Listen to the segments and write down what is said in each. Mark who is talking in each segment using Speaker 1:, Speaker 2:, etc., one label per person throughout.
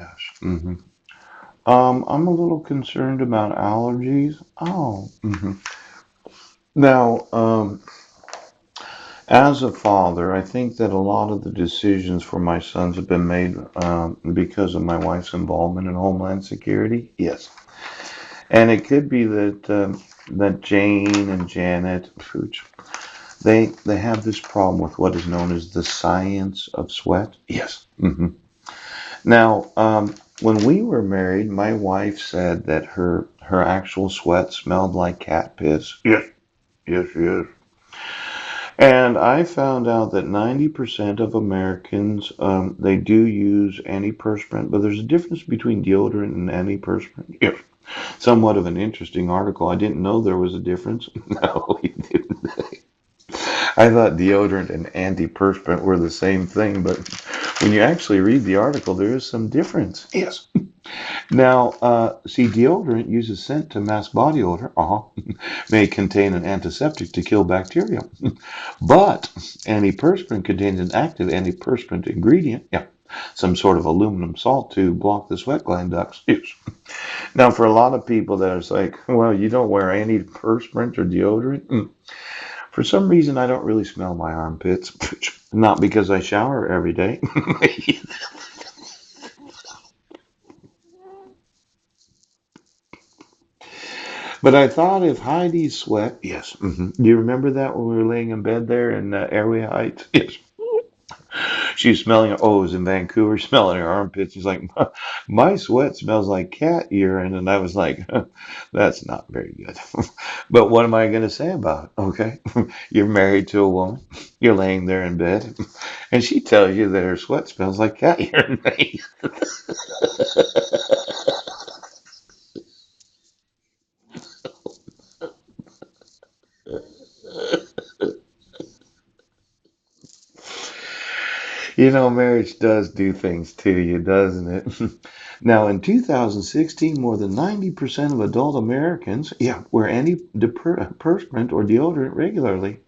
Speaker 1: yes. I'm a little concerned about allergies. Oh. Now, as a father, I think that a lot of the decisions for my sons have been made because of my wife's involvement in Homeland Security. Yes, and it could be that Jane and Janet, Pooch, they have this problem with what is known as the science of sweat. Yes. Now, when we were married, my wife said that her actual sweat smelled like cat piss. Yes, yes, yes. And I found out that 90% of Americans, they do use antiperspirant, but there's a difference between deodorant and antiperspirant. Yes. Somewhat of an interesting article. I didn't know there was a difference. No, he didn't. I thought deodorant and antiperspirant were the same thing, but when you actually read the article, there is some difference. Yes. Now, see, deodorant uses scent to mask body odor. May contain an antiseptic to kill bacteria. But antiperspirant contains an active antiperspirant ingredient. Yeah. Some sort of aluminum salt to block the sweat gland ducts. Yes. Now, for a lot of people that are like, well, you don't wear antiperspirant or deodorant. For some reason, I don't really smell my armpits. Not because I shower every day. But I thought if Heidi's sweat, yes. Do you remember that when we were laying in bed there in Airway Heights? Yes. She's smelling, oh, it was in Vancouver, smelling her armpits. She's like, my sweat smells like cat urine. And I was like, that's not very good. But what am I going to say about it? Okay. You're married to a woman, you're laying there in bed, and she tells you that her sweat smells like cat urine. You know, marriage does do things to you, doesn't it? Now, in 2016, more than 90% of adult Americans, yeah, wear antiperspirant or deodorant regularly.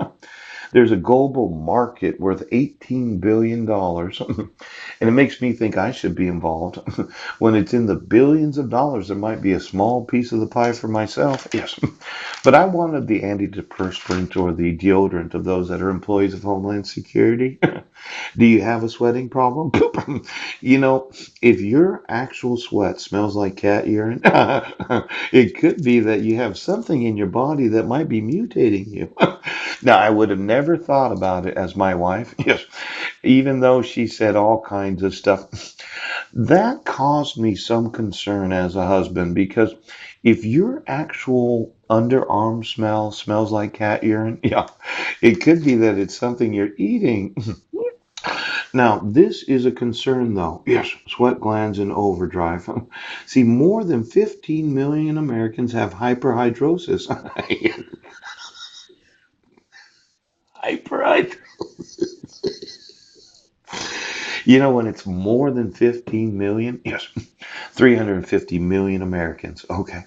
Speaker 1: There's a global market worth $18 billion. And it makes me think I should be involved. When it's in the billions of dollars, there might be a small piece of the pie for myself. Yes. But I wanted the antidepressant or the deodorant of those that are employees of Homeland Security. Do you have a sweating problem? You know, if your actual sweat smells like cat urine, it could be that you have something in your body that might be mutating you. Now, I would have never thought about it as my wife. Yes, even though she said all kinds of stuff. That caused me some concern as a husband because if your actual underarm smell smells like cat urine, yeah, it could be that it's something you're eating. Now, this is a concern though. Yes, sweat glands in overdrive. See, more than 15 million Americans have hyperhidrosis. Hyperhidrosis. You know, when it's more than 15 million, yes, 350 million Americans. Okay.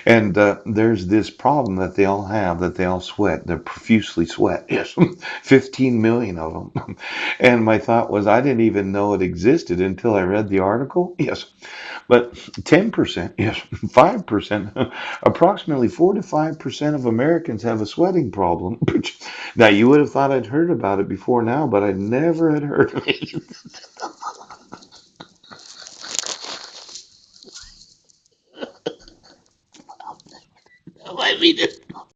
Speaker 1: And there's this problem that they all have that they all sweat. They profusely sweat. Yes. 15 million of them. And my thought was, I didn't even know it existed until I read the article. Yes. But 10%, yes, 5%, approximately 4 to 5% of Americans have a sweating problem. Now, you would have thought I'd heard about it before now, but I never had heard of it. I mean,